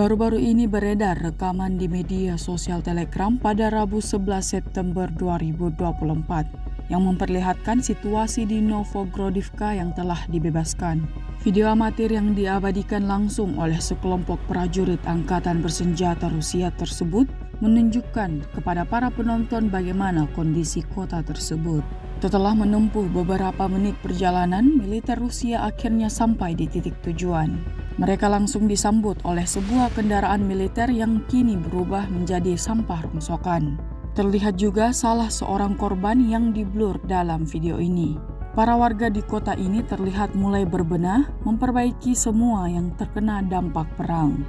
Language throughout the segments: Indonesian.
Baru-baru ini beredar rekaman di media sosial Telegram pada Rabu 11 September 2024 yang memperlihatkan situasi di Novogrodivka yang telah dibebaskan. Video amatir yang diabadikan langsung oleh sekelompok prajurit angkatan bersenjata Rusia tersebut menunjukkan kepada para penonton bagaimana kondisi kota tersebut. Setelah menempuh beberapa menit perjalanan, militer Rusia akhirnya sampai di titik tujuan. Mereka langsung disambut oleh sebuah kendaraan militer yang kini berubah menjadi sampah rongsokan. Terlihat juga salah seorang korban yang diblur dalam video ini. Para warga di kota ini terlihat mulai berbenah memperbaiki semua yang terkena dampak perang.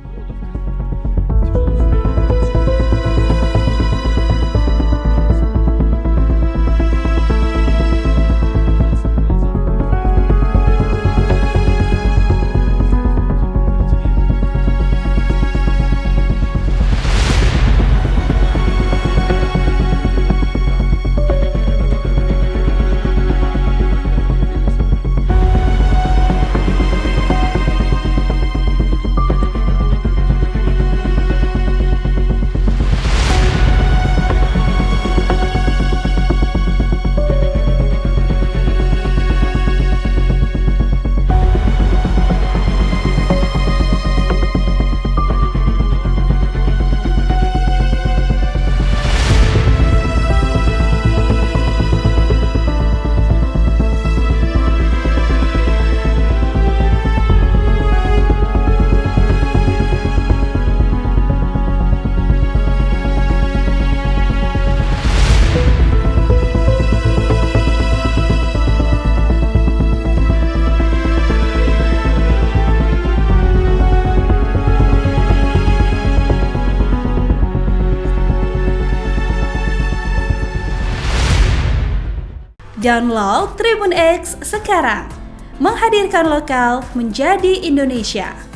Download Tribun X sekarang, menghadirkan lokal menjadi Indonesia.